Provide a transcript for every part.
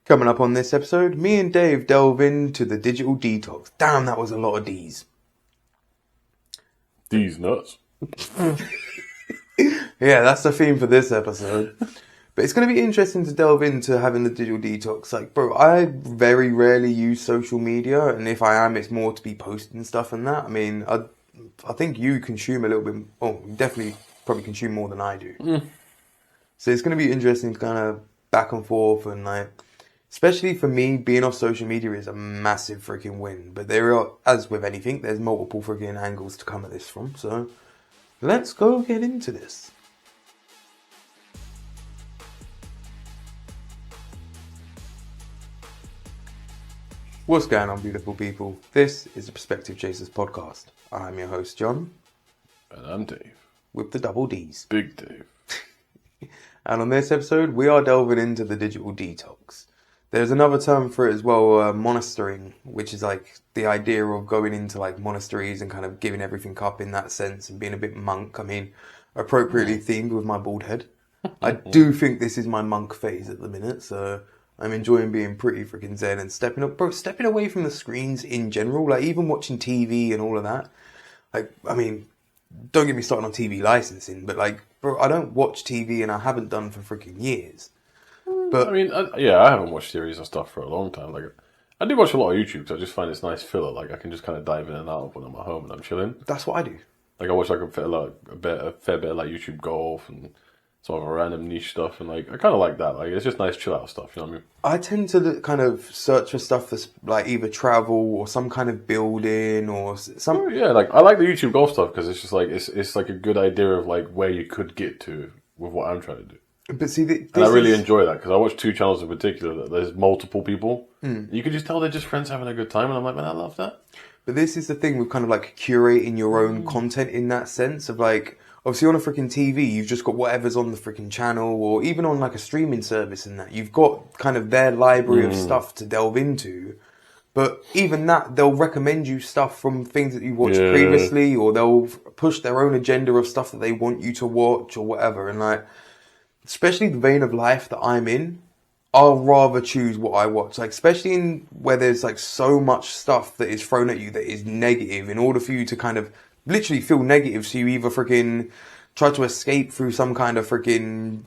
Coming up on this episode, me and Dave delve into the digital detox. Damn, that was a lot of D's. D's nuts. Yeah, that's the theme for this episode. But it's going to be interesting to delve into having the digital detox. Like, bro, I very rarely use social media, and if I am, it's more to be posting stuff and that. I mean, I think you consume a little bit. Oh, you definitely probably consume more than I do. So it's going to be interesting to kind of back and forth and like. Especially for me, being off social media is a massive freaking win. But there are, as with anything, there's multiple freaking angles to come at this from. So let's go get into this. What's going on, beautiful people? This is the Perspective Chasers podcast. I'm your host, John. And I'm Dave. With the double D's. Big Dave. And on this episode, we are delving into the digital detox. There's another term for it as well, monastering, which is like the idea of going into like monasteries and kind of giving everything up in that sense and being a bit monk. I mean, appropriately themed with my bald head. I do think this is my monk phase at the minute, so I'm enjoying being pretty freaking zen and stepping away from the screens in general, like even watching TV and all of that. Like, I mean, don't get me started on TV licensing, but like, bro, I don't watch TV and I haven't done for freaking years. But I mean, I haven't watched series and stuff for a long time. Like, I do watch a lot of YouTube, so I just find it's nice filler. Like, I can just kind of dive in and out when I'm at home and I'm chilling. That's what I do. Like, I watch like a fair bit of like YouTube golf and some of the random niche stuff, and like I kind of like that. Like, it's just nice chill out stuff. You know what I mean? I tend to kind of search for stuff that's like either travel or some kind of building or some. Oh, yeah, like I like the YouTube golf stuff because it's just like it's like a good idea of like where you could get to with what I'm trying to do. But see, and I really enjoy that because I watch two channels in particular that there's multiple people. You can just tell they're just friends having a good time, and I'm like, man, I love that. But this is the thing with kind of like curating your own content in that sense of like, obviously on a freaking TV, you've just got whatever's on the freaking channel, or even on like a streaming service and that. You've got kind of their library of stuff to delve into. But even that, they'll recommend you stuff from things that you watched previously, or they'll push their own agenda of stuff that they want you to watch or whatever. And like, especially the vein of life that I'm in, I'll rather choose what I watch. Like, especially in where there's like so much stuff that is thrown at you that is negative, in order for you to kind of literally feel negative. So you either freaking try to escape through some kind of freaking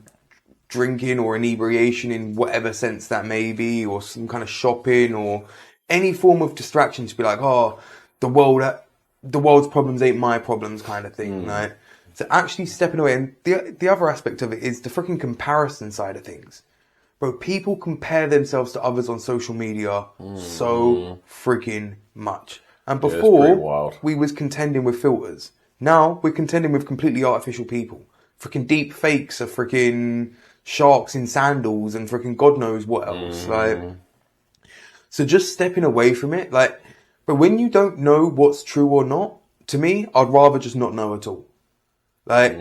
drinking or inebriation in whatever sense that may be, or some kind of shopping or any form of distraction to be like, oh, the world's problems ain't my problems kind of thing. Right? So actually stepping away, and the other aspect of it is the freaking comparison side of things. Bro, people compare themselves to others on social media so freaking much. And before, we was contending with filters. Now, we're contending with completely artificial people. Freaking deep fakes of freaking sharks in sandals and freaking God knows what else. Like, so just stepping away from it, like, but when you don't know what's true or not, to me, I'd rather just not know at all. Like,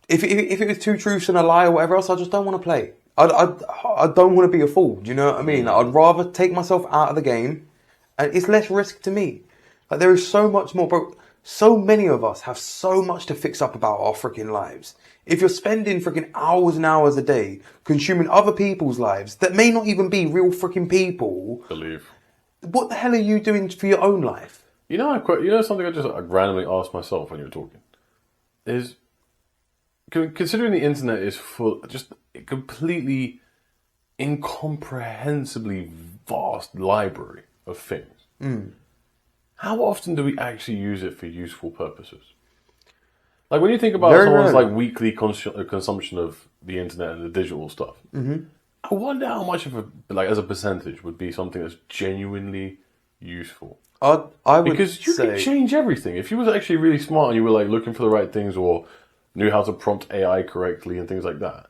if it was two truths and a lie or whatever else, I just don't want to play. I don't want to be a fool. Do you know what I mean? I'd rather take myself out of the game, and it's less risk to me. Like, there is so much more, bro. So many of us have so much to fix up about our freaking lives. If you're spending freaking hours and hours a day consuming other people's lives that may not even be real freaking people, what the hell are you doing for your own life? You know something I just randomly asked myself when you were talking is, considering the internet is full, just a completely incomprehensibly vast library of things. How often do we actually use it for useful purposes? Like, when you think about someone's like weekly consumption of the internet and the digital stuff, I wonder how much of as a percentage would be something that's genuinely useful. I would because you could change everything. If you was actually really smart and you were like looking for the right things or knew how to prompt AI correctly and things like that,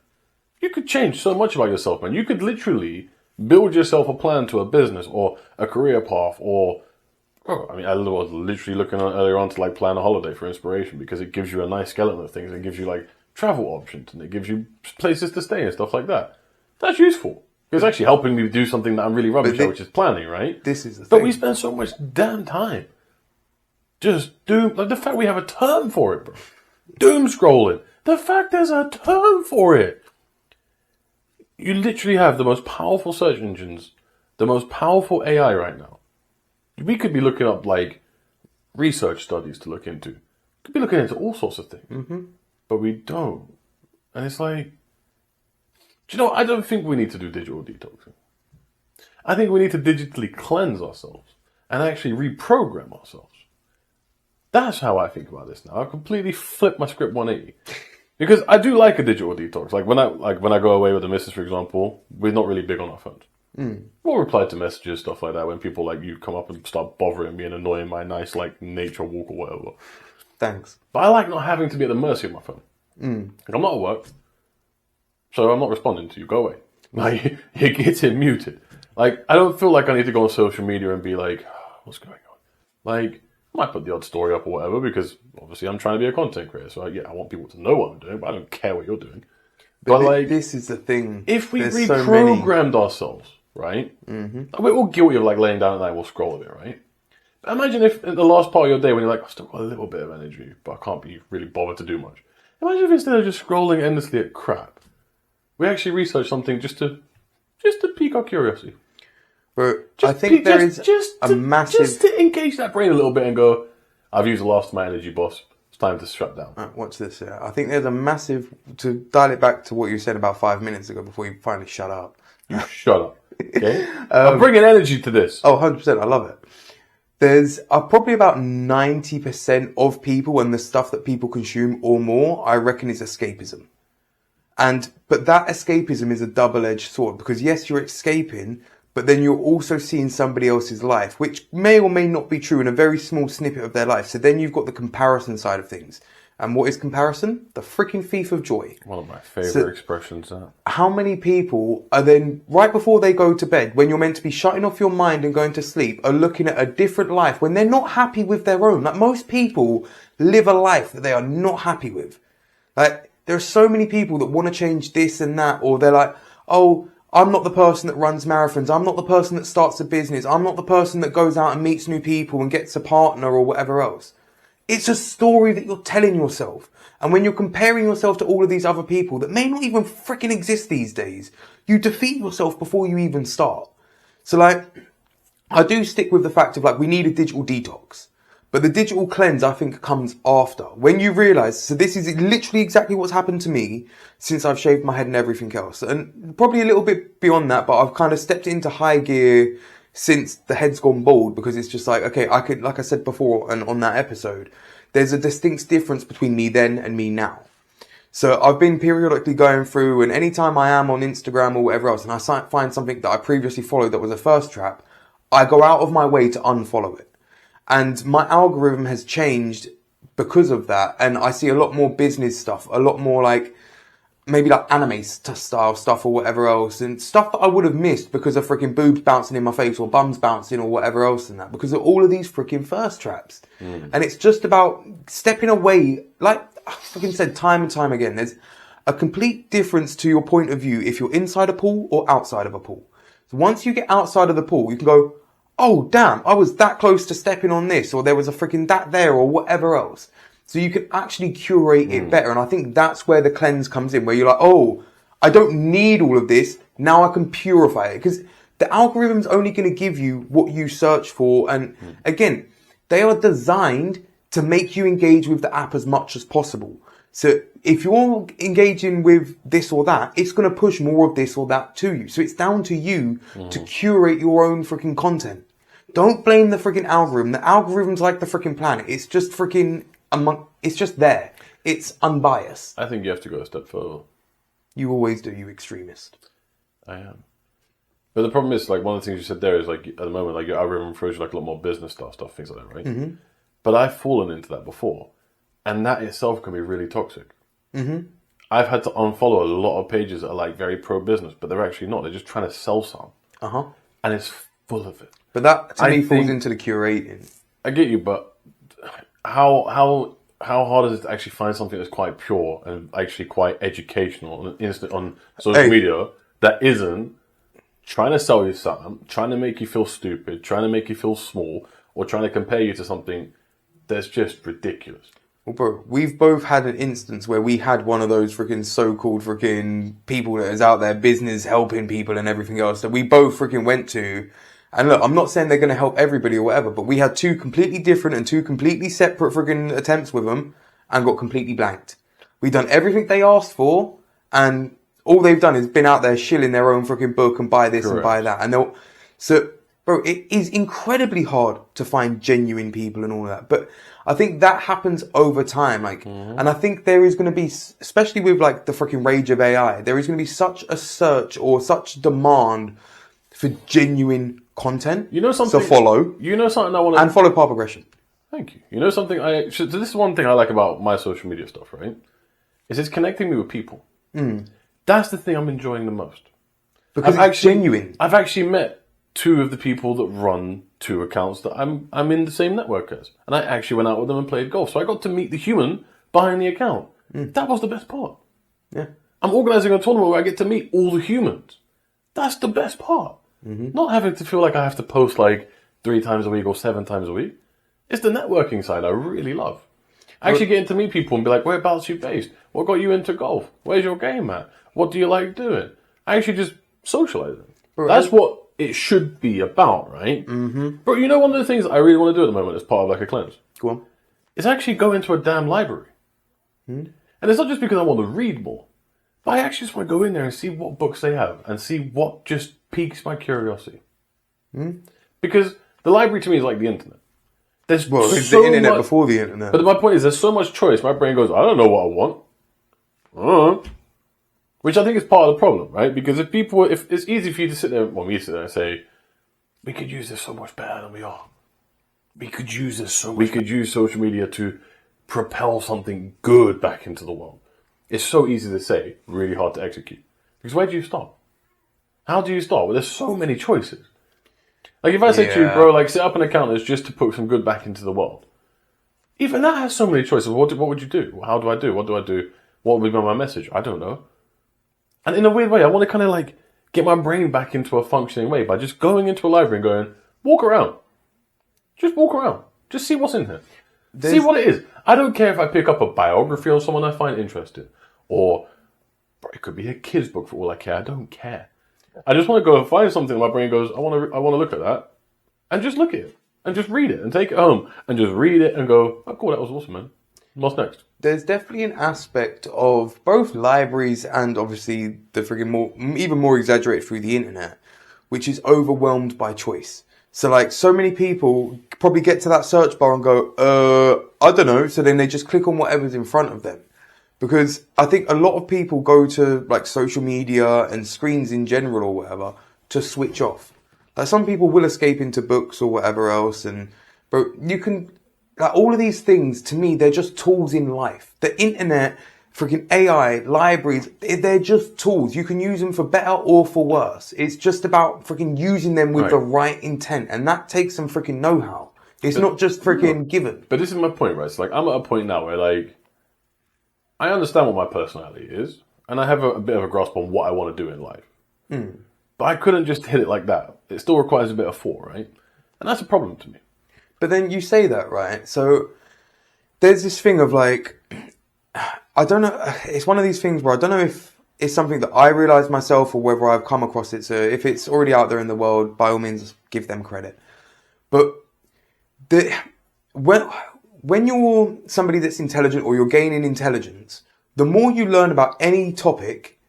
you could change so much about yourself, man. You could literally build yourself a plan to a business or a career path or... I mean, I was literally looking earlier on to like plan a holiday for inspiration because it gives you a nice skeleton of things. It gives you like travel options and it gives you places to stay and stuff like that. That's useful. It's actually helping me do something that I'm really rubbish at, which is planning, right? This is the thing. But we spend so much damn time just doom. Like the fact we have a term for it, bro. Doom scrolling. The fact there's a term for it. you literally have the most powerful search engines, the most powerful AI right now. We could be looking up like research studies to look into. We could be looking into all sorts of things, but we don't. And it's like, do you know, I don't think we need to do digital detoxing. I think we need to digitally cleanse ourselves and actually reprogram ourselves. That's how I think about this now. I've completely flipped my script 180. Because I do like a digital detox. Like when I go away with the missus, for example, we're not really big on our phones. We'll reply to messages, stuff like that, when people like you come up and start bothering me and annoying my nice like nature walk or whatever. Thanks. But I like not having to be at the mercy of my phone. Like I'm not at work, so I'm not responding to you. Go away. Like it gets it muted. Like I don't feel like I need to go on social media and be like, oh, what's going on? Like I might put the odd story up or whatever because obviously I'm trying to be a content creator. So I want people to know what I'm doing, but I don't care what you're doing. But like this is the thing. If we There's reprogrammed ourselves, right? We're all guilty of like laying down at night, we'll scroll a bit, right? But imagine if in the last part of your day when you're like, I've still got a little bit of energy, but I can't be really bothered to do much. Imagine if instead of just scrolling endlessly at crap, we actually research something just to pique our curiosity. But I think there is a massive... Just to engage that brain a little bit and go, I've used the last of my energy, boss. It's time to shut down. Watch this. Yeah. I think there's a massive... To dial it back to what you said about 5 minutes ago before you finally shut up. You shut up. Okay? I'm bringing energy to this. Oh, 100%. I love it. There's probably about 90% of people and the stuff that people consume or more, I reckon, is escapism. But that escapism is a double-edged sword because yes, you're escaping, but then you're also seeing somebody else's life, which may or may not be true in a very small snippet of their life. So then you've got the comparison side of things. And what is comparison? The freaking thief of joy. One of my favourite expressions. How many people are then, right before they go to bed, when you're meant to be shutting off your mind and going to sleep, are looking at a different life when they're not happy with their own? Like most people live a life that they are not happy with. Like there are so many people that want to change this and that, or they're like, oh, I'm not the person that runs marathons. I'm not the person that starts a business. I'm not the person that goes out and meets new people and gets a partner or whatever else. It's a story that you're telling yourself. And when you're comparing yourself to all of these other people that may not even freaking exist these days, you defeat yourself before you even start. So like, I do stick with the fact of like, we need a digital detox. But the digital cleanse, I think, comes after. When you realise, so this is literally exactly what's happened to me since I've shaved my head and everything else. And probably a little bit beyond that, but I've kind of stepped into high gear since the head's gone bald because it's just like, okay, I could, like I said before and on that episode, there's a distinct difference between me then and me now. So I've been periodically going through, and anytime I am on Instagram or whatever else and I find something that I previously followed that was a thirst trap, I go out of my way to unfollow it. And my algorithm has changed because of that. And I see a lot more business stuff, a lot more like maybe like anime style stuff or whatever else, and stuff that I would have missed because of freaking boobs bouncing in my face or bums bouncing or whatever else and that, because of all of these freaking thirst traps. And it's just about stepping away, like I fucking said time and time again, there's a complete difference to your point of view if you're inside a pool or outside of a pool. So once you get outside of the pool, you can go, oh damn, I was that close to stepping on this, or there was a freaking that there or whatever else. So you can actually curate it better. And I think that's where the cleanse comes in, where you're like, oh, I don't need all of this. Now I can purify it. Because the algorithm's only going to give you what you search for. And again, they are designed to make you engage with the app as much as possible. So if you're engaging with this or that, it's going to push more of this or that to you. So it's down to you to curate your own freaking content. Don't blame the freaking algorithm. The algorithm's like the freaking planet. It's just freaking it's just there. It's unbiased. I think you have to go a step further. You always do, you extremist. I am. But the problem is, like, one of the things you said there is, like, at the moment, like, your algorithm throws you, like, a lot more business stuff, things like that, right? But I've fallen into that before. And that itself can be really toxic. I've had to unfollow a lot of pages that are, like, very pro-business, but they're actually not. They're just trying to sell some. And it's full of it. But that, to me, falls into the curating. I get you, but how hard is it to actually find something that's quite pure and actually quite educational on social media that isn't trying to sell you something, trying to make you feel stupid, trying to make you feel small, or trying to compare you to something that's just ridiculous? Well, bro, we've both had an instance where we had one of those freaking so-called freaking people that is out there, business helping people and everything else that we both freaking went to. And look, I'm not saying they're going to help everybody or whatever, but we had two completely different and two completely separate freaking attempts with them and got completely blanked. We've done everything they asked for, and all they've done is been out there shilling their own freaking book and buy this and buy that. And so, bro, it is incredibly hard to find genuine people and all of that. But I think that happens over time. Like, and I think there is going to be, especially with like the freaking rage of AI, there is going to be such a search or such demand for genuine content. You know something? To follow. You know something I want to... And follow path progression. Thank you. You know something so this is one thing I like about my social media stuff, right? Is it's connecting me with people. That's the thing I'm enjoying the most. Because it's genuine. I've actually met two of the people that run two accounts that I'm in the same network as. And I actually went out with them and played golf. So I got to meet the human behind the account. That was the best part. Yeah. I'm organising a tournament where I get to meet all the humans. That's the best part. Not having to feel like I have to post like 3 times a week or 7 times a week. It's the networking side I really love. Actually getting to meet people and be like, whereabouts you based? What got you into golf? Where's your game at? What do you like doing? Actually just socialising. That's what it should be about, right? But you know one of the things I really want to do at the moment as part of like a cleanse? Go on. Is actually go into a damn library. And it's not just because I want to read more. But I actually just want to go in there and see what books they have. And see what just piques my curiosity. Because the library to me is like the internet. There's it's the internet before the internet. But my point is, there's so much choice. My brain goes, I don't know what I want. Which I think is part of the problem, right? Because if it's easy for you to sit there, well, me sit there and say, we could use this so much better than we are. We could use this so much. We could use social media to propel something good back into the world. It's so easy to say, really hard to execute. Because where do you start? How do you start? Well, there's so many choices. Like if I say to you, bro, like set up an account that's just to put some good back into the world. Even that has so many choices. What would you do? How do I do? What do I do? What would be my message? I don't know. And in a weird way, I want to kind of like get my brain back into a functioning way by just going into a library and going, walk around. Just walk around. Just see what's in here. See what it is. I don't care if I pick up a biography on someone I find interesting. Or it could be a kid's book for all I care. I don't care. I just want to go and find something and my brain goes, I want to look at that. And just look at it. And just read it. And take it home. And just read it and go, oh cool, that was awesome, man. What's next? There's definitely an aspect of both libraries and obviously the friggin' even more exaggerated through the internet, which is overwhelmed by choice. So like so many people probably get to that search bar and go, I don't know. So then they just click on whatever's in front of them. Because I think a lot of people go to like social media and screens in general or whatever to switch off. Like some people will escape into books or whatever else. But you can, like all of these things to me, they're just tools in life. The internet, freaking AI, libraries, they're just tools. You can use them for better or for worse. It's just about freaking using them with the right intent. And that takes some freaking know-how. It's not just freaking given. But this is my point, right? So like I'm at a point now where like, I understand what my personality is, and I have a bit of a grasp on what I want to do in life. But I couldn't just hit it like that. It still requires a bit of thought, right? And that's a problem to me. But then you say that, right? So there's this thing of like, I don't know, it's one of these things where I don't know if it's something that I realize myself or whether I've come across it. So if it's already out there in the world, by all means, give them credit. But when you're somebody that's intelligent or you're gaining intelligence, the more you learn about any topic,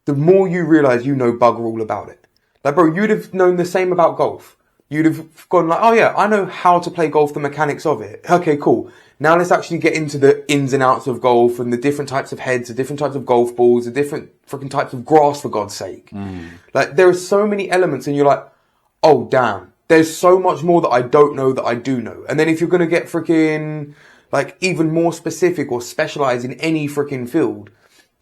the more you realize you know bugger all about it. Like, bro, you'd have known the same about golf. You'd have gone like, oh yeah, I know how to play golf, the mechanics of it. Okay, cool. Now let's actually get into the ins and outs of golf and the different types of heads, the different types of golf balls, the different freaking types of grass, for God's sake. Like, there are so many elements and you're like, oh damn. There's so much more that I don't know that I do know. And then if you're going to get freaking, like, even more specific or specialize in any freaking field,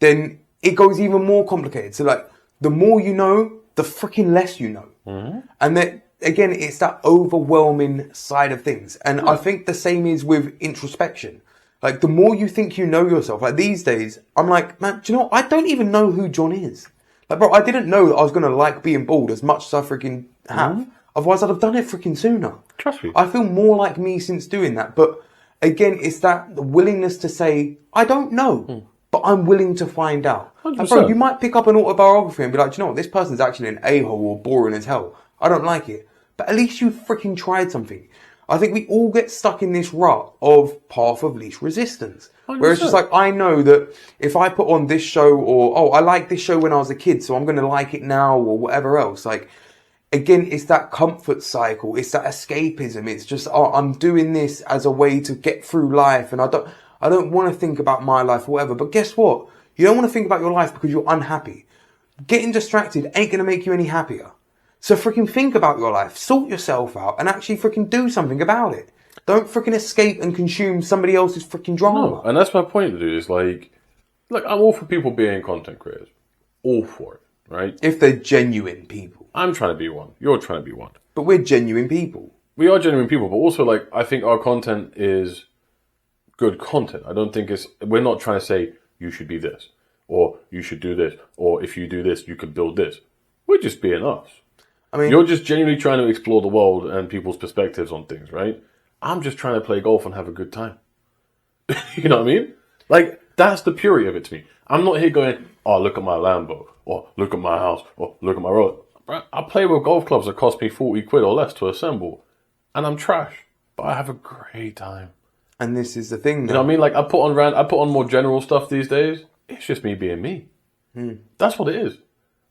then it goes even more complicated. So, like, the more you know, the freaking less you know. And then, again, it's that overwhelming side of things. And I think the same is with introspection. Like, the more you think you know yourself, like, these days, I'm like, man, do you know what? I don't even know who John is. Like, bro, I didn't know that I was going to like being bald as much as I freaking have. Otherwise, I'd have done it freaking sooner. Trust me. I feel more like me since doing that. But again, it's that willingness to say, I don't know, but I'm willing to find out. Like, 100%. bro, you might pick up an autobiography and be like, do you know what, this person's actually an a-hole or boring as hell. I don't like it. But at least you freaking tried something. I think we all get stuck in this rut of path of least resistance. 100%. Where it's just like, I know that if I put on this show or, oh, I liked this show when I was a kid, so I'm going to like it now or whatever else. Like, again, it's that comfort cycle. It's that escapism. It's just, oh, I'm doing this as a way to get through life. And I don't want to think about my life or whatever. But guess what? You don't want to think about your life because you're unhappy. Getting distracted ain't going to make you any happier. So freaking think about your life, sort yourself out, and actually freaking do something about it. Don't freaking escape and consume somebody else's freaking drama. No, and that's my point, dude. Is like, look, I'm all for people being content creators. All for it, right? If they're genuine people. I'm trying to be one. You're trying to be one. But we're genuine people. We are genuine people, but also, like, I think our content is good content. I don't think we're not trying to say, you should be this, or you should do this, or if you do this, you could build this. We're just being us. I mean, you're just genuinely trying to explore the world and people's perspectives on things, right? I'm just trying to play golf and have a good time. You know what I mean? Like, that's the purity of it to me. I'm not here going, oh, look at my Lambo, or look at my house, or look at my road. I play with golf clubs that cost me 40 quid or less to assemble, and I'm trash, but I have a great time. And this is the thing, though. You know what I mean? Like, I put on more general stuff these days. It's just me being me. That's what it is.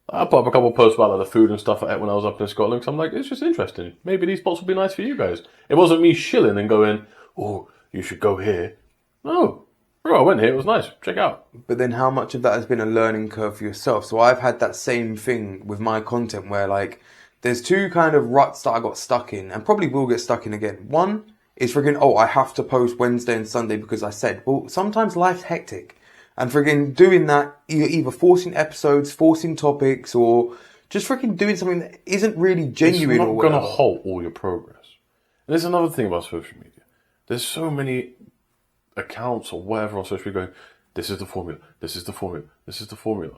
I put up a couple of posts about like the food and stuff I ate when I was up in Scotland. Cause I'm like, it's just interesting. Maybe these spots will be nice for you guys. It wasn't me shilling and going, oh, you should go here. No. Bro, I went here. It was nice. Check out. But then how much of that has been a learning curve for yourself? So I've had that same thing with my content where like, there's two kind of ruts that I got stuck in and probably will get stuck in again. One is freaking, oh, I have to post Wednesday and Sunday because I said, well, sometimes life's hectic. And freaking doing that, either forcing episodes, forcing topics, or just freaking doing something that isn't really genuine or whatever. It's not going to halt all your progress. And there's another thing about social media. There's so many accounts or whatever on social media going, this is the formula, this is the formula, this is the formula.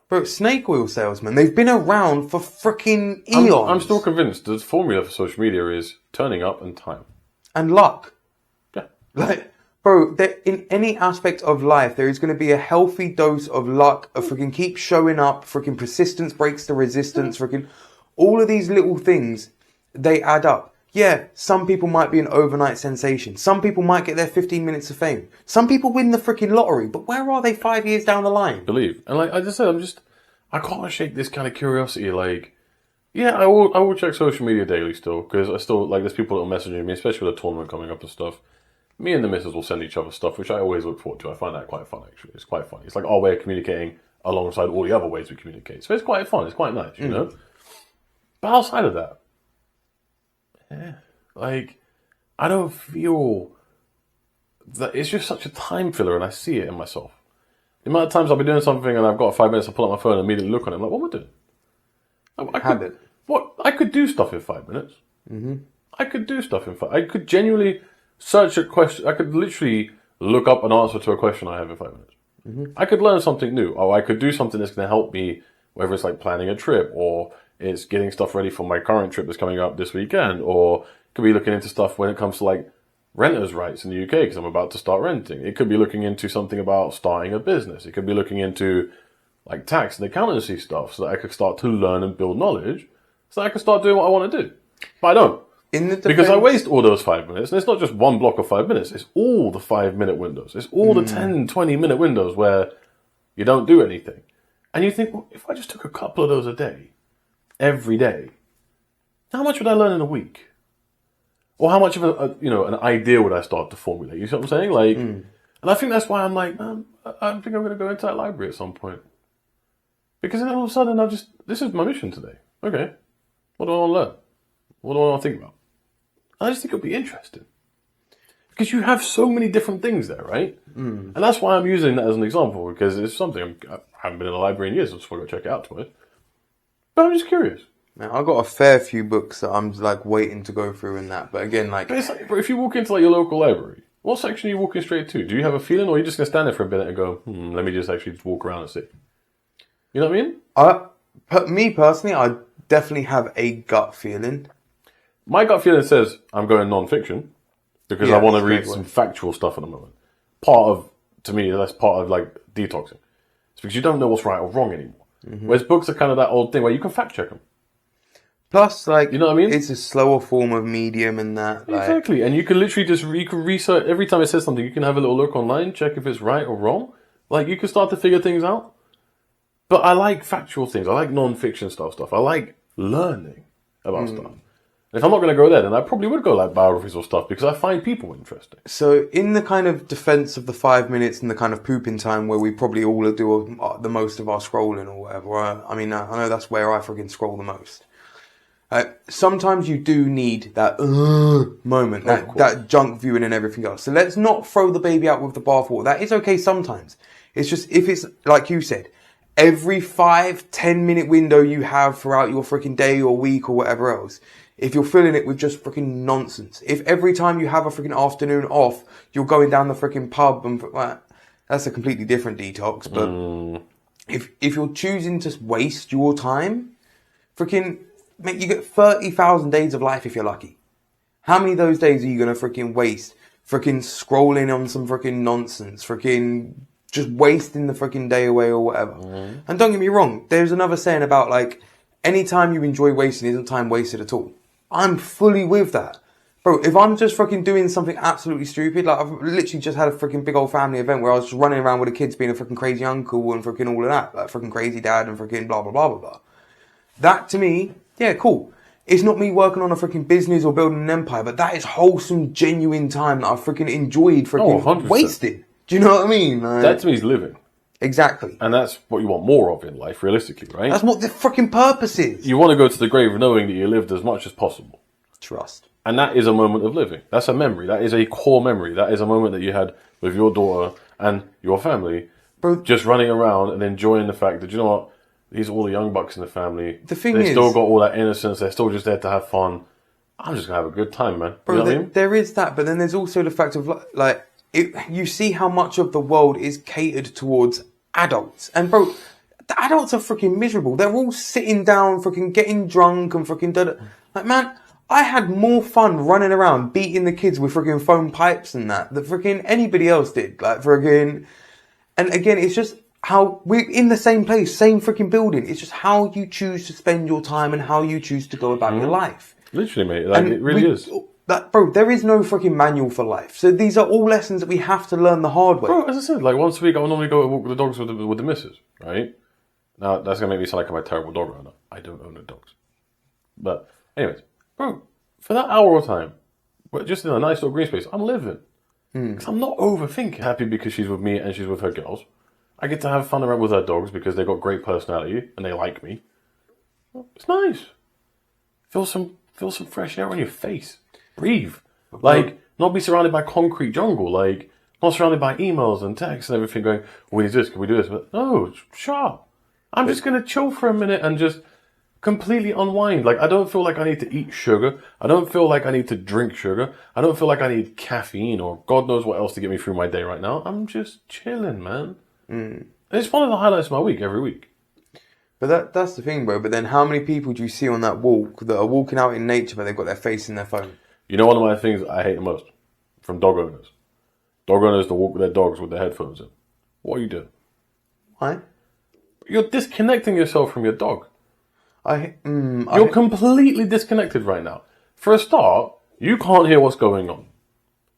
Bro, snake oil salesmen, they've been around for freaking eons. I'm still convinced the formula for social media is turning up and time. And luck. Yeah. Like, bro, in any aspect of life, there is going to be a healthy dose of luck, of freaking keep showing up, freaking persistence breaks the resistance, freaking all of these little things, they add up. Yeah, some people might be an overnight sensation. Some people might get their 15 minutes of fame. Some people win the freaking lottery, but where are they 5 years down the line? Believe. And like I just said, I can't shake this kind of curiosity. Like, yeah, I will check social media daily still, because I still, like, there's people that are messaging me, especially with the tournament coming up and stuff. Me and the missus will send each other stuff, which I always look forward to. I find that quite fun, actually. It's quite funny. It's like our way of communicating alongside all the other ways we communicate. So it's quite fun. It's quite nice, you know? But outside of that, like, I don't feel that it's just such a time filler, and I see it in myself. The amount of times I'll be doing something and I've got 5 minutes, I pull out my phone and immediately look on it. I'm like, what am I doing? Habit. I could do stuff in 5 minutes. I could do stuff in 5 I could genuinely search a question. I could literally look up an answer to a question I have in 5 minutes. I could learn something new. Or I could do something that's going to help me, whether it's like planning a trip or it's getting stuff ready for my current trip that's coming up this weekend, or could be looking into stuff when it comes to like renters' rights in the UK because I'm about to start renting. It could be looking into something about starting a business. It could be looking into like tax and accountancy stuff so that I could start to learn and build knowledge so that I can start doing what I want to do. But I don't. Because I waste all those 5 minutes, and it's not just one block of 5 minutes, it's all the 5 minute windows. It's all the 10, 20 minute windows where you don't do anything. And you think, well, if I just took a couple of those a day, every day, how much would I learn in a week? Or how much of an idea would I start to formulate? You see what I'm saying? Like, and I think that's why I'm like, man, I think I'm going to go into that library at some point. Because then all of a sudden this is my mission today. Okay. What do I want to learn? What do I want to think about? I just think it'll be interesting. Because you have so many different things there, right? And that's why I'm using that as an example, because it's something I haven't been in a library in years, so I just want to go check it out twice. But I'm just curious. Man, I've got a fair few books that I'm like waiting to go through in that. But again, like... But it's like, if you walk into like your local library, what section are you walking straight to? Do you have a feeling, or are you just going to stand there for a minute and go, let me just actually just walk around and see? You know what I mean? Me personally, I definitely have a gut feeling. My gut feeling says I'm going non-fiction. because Yeah, I want to that's a read great some one. factual stuff at the moment. To me, that's part of like detoxing. It's because you don't know what's right or wrong anymore. Whereas books are kind of that old thing where you can fact check them. Plus, like, You know what I mean? it's a slower form of medium and that. Like, Exactly, and you can literally you can research every time it says something. You can have a little look online, check if it's right or wrong. Like you can start to figure things out. But I like factual things. I like non-fiction stuff. I like learning about stuff. And if I'm not going to go there, then I probably would go like biographies or stuff because I find people interesting. So, in the kind of defense of the 5 minutes and the kind of pooping time where we probably all do the most of our scrolling or whatever, I mean, I know that's where I freaking scroll the most. Sometimes you do need that moment, that junk viewing and everything else. So let's not throw the baby out with the bathwater. That is okay sometimes. It's just, if it's, like you said, every 5-10 minute window you have throughout your freaking day or week or whatever else, if you're filling it with just freaking nonsense, if every time you have a freaking afternoon off, you're going down the freaking pub and, well, that's a completely different detox. But if you're choosing to waste your time, freaking, mate, you get 30,000 days of life if you're lucky. How many of those days are you going to freaking waste freaking scrolling on some freaking nonsense, freaking just wasting the freaking day away or whatever? And don't get me wrong, there's another saying about like, any time you enjoy wasting isn't time wasted at all. I'm fully with that. Bro, if I'm just freaking doing something absolutely stupid, like I've literally just had a freaking big old family event where I was just running around with the kids being a freaking crazy uncle and freaking all of that, like freaking crazy dad and freaking blah, blah, blah, blah, blah. That to me, yeah, cool. It's not me working on a freaking business or building an empire, but that is wholesome, genuine time that I've freaking enjoyed freaking 100%. wasting. Do you know what I mean? Like, That to me is living. exactly. And that's what you want more of in life, realistically, right? That's what the freaking purpose is. You want to go to the grave knowing that you lived as much as possible. Trust. And that is a moment of living. That's a memory. That is a core memory. That is a moment that you had with your daughter and your family. Bro, just running around and enjoying the fact that, you know what, these are all the young bucks in the family. The thing they is, still got all that innocence. They're still just there to have fun. I'm just going to have a good time, man. bro, you know what I mean? there is that, but then there's also the fact of like, you see how much of the world is catered towards adults. And bro, the adults are freaking miserable. They're all sitting down, freaking getting drunk and freaking like, man, I had more fun running around beating the kids with freaking foam pipes and that freaking anybody else did. Like freaking, and again, it's just how we're in the same place, same freaking building. It's just how you choose to spend your time and how you choose to go about your life. Literally, mate. Like, it really is. That, bro, there is no freaking manual for life. So these are all lessons that we have to learn the hard way. Bro, as I said, like once a week, I'll normally go walk the dogs with the missus, right? Now, that's going to make me sound like I'm a terrible dog owner. I don't own dogs. But, anyways, bro, for that hour of time, just in a nice little green space, I'm living. Because I'm not overthinking. Happy because she's with me and she's with her girls. I get to have fun around with her dogs because they've got great personality and they like me. It's nice. Feel some fresh air on your face. Breathe. Like, not be surrounded by concrete jungle. Like, not surrounded by emails and texts and everything going, we need this, can we do this? But no, shut up. I'm just going to chill for a minute and just completely unwind. Like, I don't feel like I need to eat sugar. I don't feel like I need to drink sugar. I don't feel like I need caffeine or God knows what else to get me through my day right now. I'm just chilling, man. And it's one of the highlights of my week every week. But that's the thing, bro. But then how many people do you see on that walk that are walking out in nature but they've got their face in their phone? You know one of my things I hate the most? From dog owners. Dog owners that walk with their dogs with their headphones in. What are you doing? Why? You're disconnecting yourself from your dog. You're You're completely disconnected right now. For a start, you can't hear what's going on.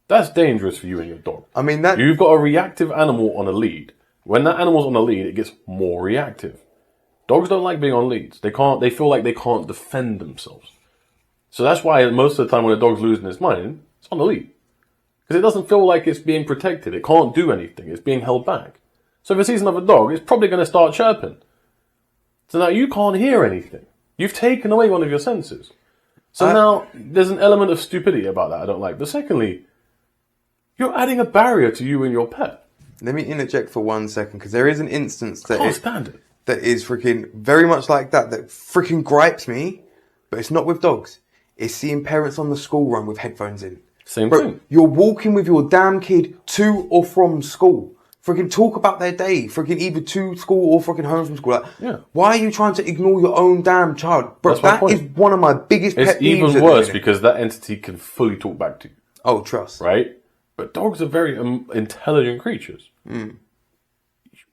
That's dangerous for you and your dog. I mean, that... You've got a reactive animal on a lead. When that animal's on a lead, it gets more reactive. Dogs don't like being on leads. They feel like they can't defend themselves. So that's why most of the time when a dog's losing its mind, it's on the lead. Because it doesn't feel like it's being protected. It can't do anything. It's being held back. So if it sees another dog, it's probably going to start chirping. So now you can't hear anything. You've taken away one of your senses. So now there's an element of stupidity about that I don't like. But secondly, you're adding a barrier to you and your pet. Let me interject for 1 second, because there is an instance that I can't stand it. that is freaking very much like that freaking gripes me, but it's not with dogs. It's seeing parents on the school run with headphones in. Same Bro, thing. you're walking with your damn kid to or from school. Freaking talk about their day. Freaking either to school or freaking home from school. Like, Yeah. why are you trying to ignore your own damn child? Bro, That's my that point. is one of my biggest pet It's peeves. even worse because that entity can fully talk back to you. Oh, trust. right? But dogs are very intelligent creatures.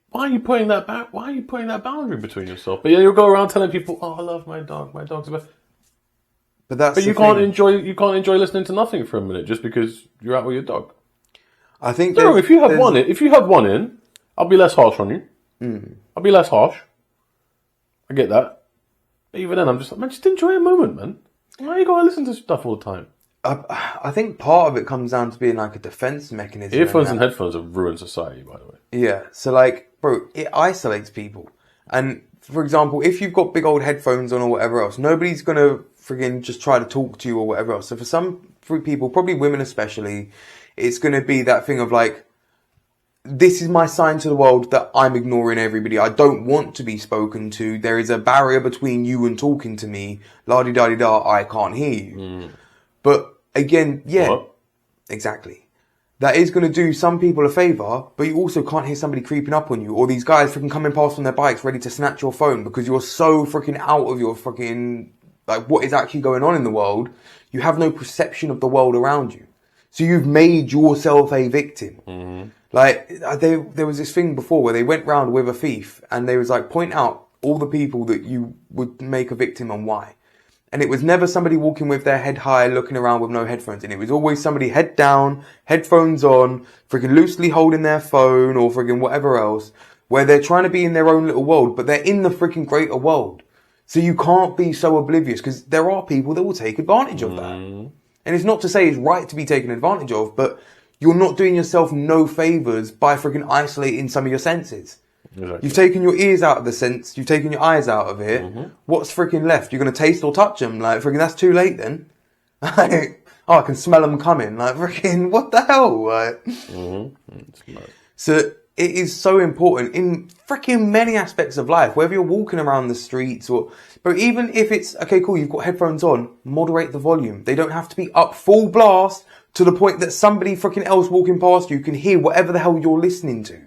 Why are you putting that back? Why are you putting that boundary between yourself? But yeah, you'll go around telling people, "Oh, I love my dog. My dog's the best." But that's But the you can't thing. enjoy listening to nothing for a minute just because you're out with your dog. I think No, if you have one in, I'll be less harsh on you. I'll be less harsh. I get that. But even then, I'm just like, man, just enjoy a moment, man. Why you gotta listen to stuff all the time? I think part of it comes down to being like a defense mechanism. Earphones and headphones have ruined society, by the way. Yeah. So like, bro, it isolates people. And for example, if you've got big old headphones on or whatever else, nobody's gonna friggin' just try to talk to you or whatever else. So for people, probably women especially, it's gonna be that thing of like, this is my sign to the world that I'm ignoring everybody. I don't want to be spoken to. There is a barrier between you and talking to me. La-di-da-di-da, I can't hear you. But again, yeah, What? exactly. That is going to do some people a favour, but you also can't hear somebody creeping up on you, or these guys freaking coming past on their bikes ready to snatch your phone because you're so freaking out of your freaking, like, what is actually going on in the world. You have no perception of the world around you. So you've made yourself a victim. Like, there was this thing before where they went round with a thief and they was like, point out all the people that you would make a victim and why. And it was never somebody walking with their head high, looking around with no headphones. And it was always somebody head down, headphones on, freaking loosely holding their phone or freaking whatever else, where they're trying to be in their own little world, but they're in the freaking greater world. So you can't be so oblivious because there are people that will take advantage of that. And it's not to say it's right to be taken advantage of, but you're not doing yourself no favours by freaking isolating some of your senses. Exactly. You've taken your ears out of the sense. You've taken your eyes out of it. What's freaking left? You're going to taste or touch them? Like, freaking, that's too late then. Like, oh, I can smell them coming. Like, freaking, what the hell? Like, so it is so important in freaking many aspects of life, whether you're walking around the streets or, but even if it's, okay, cool, you've got headphones on, moderate the volume. They don't have to be up full blast to the point that somebody freaking else walking past you can hear whatever the hell you're listening to.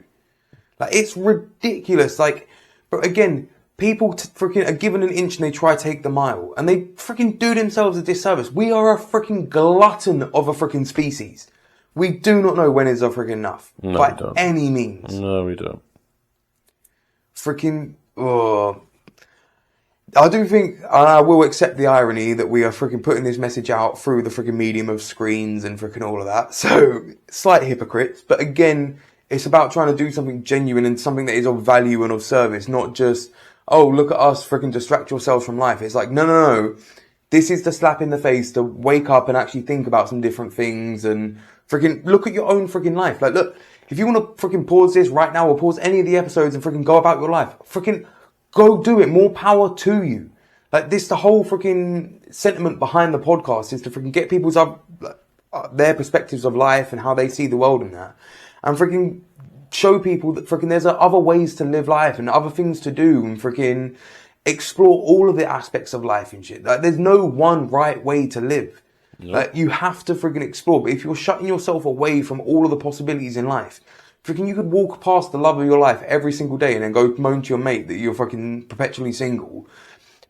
Like, it's ridiculous. Like, but again, people freaking are given an inch and they try to take the mile. And they freaking do themselves a disservice. We are a freaking glutton of a freaking species. We do not know when is a freaking enough. No, by we don't. any means. No, we don't. Freaking, I do think, and I will accept the irony that we are freaking putting this message out through the freaking medium of screens and freaking all of that. So, slight hypocrites. But again, it's about trying to do something genuine and something that is of value and of service, not just, oh, look at us, freaking distract yourselves from life. It's like, no. This is the slap in the face to wake up and actually think about some different things and freaking look at your own freaking life. Like, look, if you want to freaking pause this right now or pause any of the episodes and freaking go about your life, freaking go do it. More power to you. Like, this, the whole freaking sentiment behind the podcast is to freaking get people's their perspectives of life and how they see the world and that. And freaking show people that freaking there's other ways to live life and other things to do and freaking explore all of the aspects of life and shit. Like, there's no one right way to live. Nope. Like, you have to freaking explore. But if you're shutting yourself away from all of the possibilities in life, freaking you could walk past the love of your life every single day and then go moan to your mate that you're fucking perpetually single.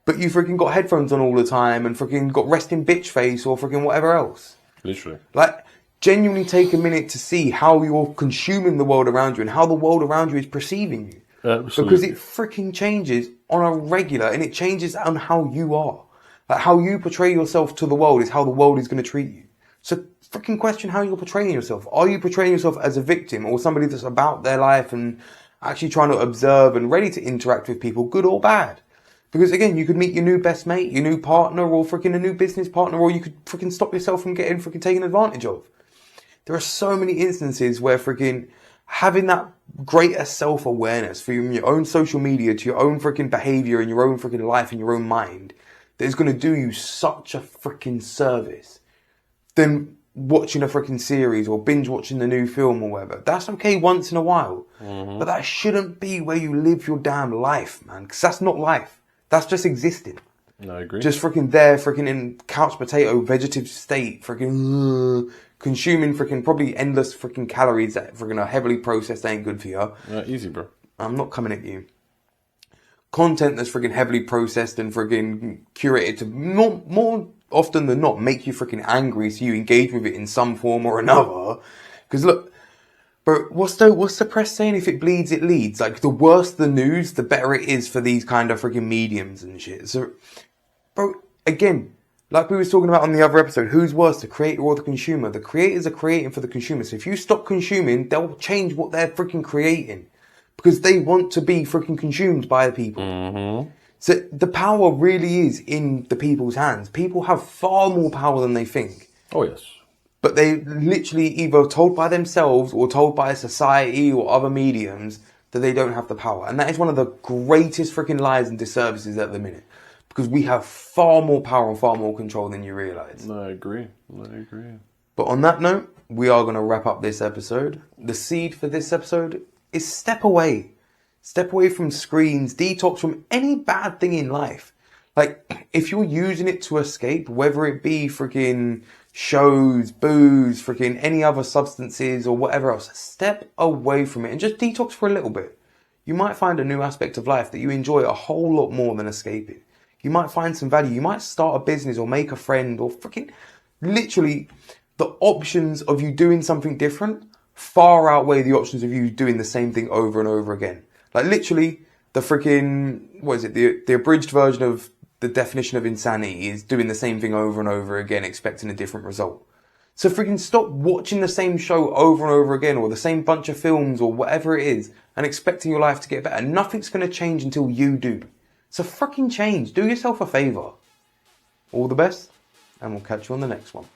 But you freaking got headphones on all the time and freaking got resting bitch face or freaking whatever else. Literally. Like, genuinely take a minute to see how you're consuming the world around you and how the world around you is perceiving you. Absolutely. Because it freaking changes on a regular and it changes on how you are. Like, how you portray yourself to the world is how the world is going to treat you. So freaking question how you're portraying yourself. Are you portraying yourself as a victim or somebody that's about their life and actually trying to observe and ready to interact with people, good or bad? Because again, you could meet your new best mate, your new partner, or freaking a new business partner, or you could freaking stop yourself from getting freaking taken advantage of. There are so many instances where freaking having that greater self-awareness from your own social media to your own freaking behavior and your own freaking life and your own mind that is going to do you such a freaking service than watching a freaking series or binge watching the new film or whatever. That's okay once in a while. But that shouldn't be where you live your damn life, man. Because that's not life. That's just existing. No, I agree. Just freaking there, freaking in couch potato, vegetative state, freaking consuming freaking probably endless freaking calories that freaking are heavily processed, ain't good for you. Easy, bro. I'm not coming at you. Content that's freaking heavily processed and freaking curated to more often than not make you freaking angry, so you engage with it in some form or another. Because look, bro, what's the press saying? If it bleeds, it leads. Like, the worse the news, the better it is for these kind of freaking mediums and shit. So, bro, again, like we was talking about on the other episode, who's worse, the creator or the consumer? The creators are creating for the consumer. So if you stop consuming, they'll change what they're freaking creating. Because they want to be freaking consumed by the people. Mm-hmm. So the power really is in the people's hands. People have far more power than they think. Oh, yes. But they literally either told by themselves or told by society or other mediums that they don't have the power. And that is one of the greatest freaking lies and disservices at the minute. Because we have far more power and far more control than you realise. I agree. But on that note, we are going to wrap up this episode. The seed for this episode is step away. Step away from screens, detox from any bad thing in life. Like, if you're using it to escape, whether it be freaking shows, booze, freaking any other substances or whatever else, step away from it and just detox for a little bit. You might find a new aspect of life that you enjoy a whole lot more than escaping. You might find some value. You might start a business or make a friend or freaking literally the options of you doing something different far outweigh the options of you doing the same thing over and over again. Like, literally, the freaking, what is it, the abridged version of the definition of insanity is doing the same thing over and over again, expecting a different result. So freaking stop watching the same show over and over again, or the same bunch of films, or whatever it is, and expecting your life to get better. Nothing's going to change until you do. So freaking change. Do yourself a favour. All the best, and we'll catch you on the next one.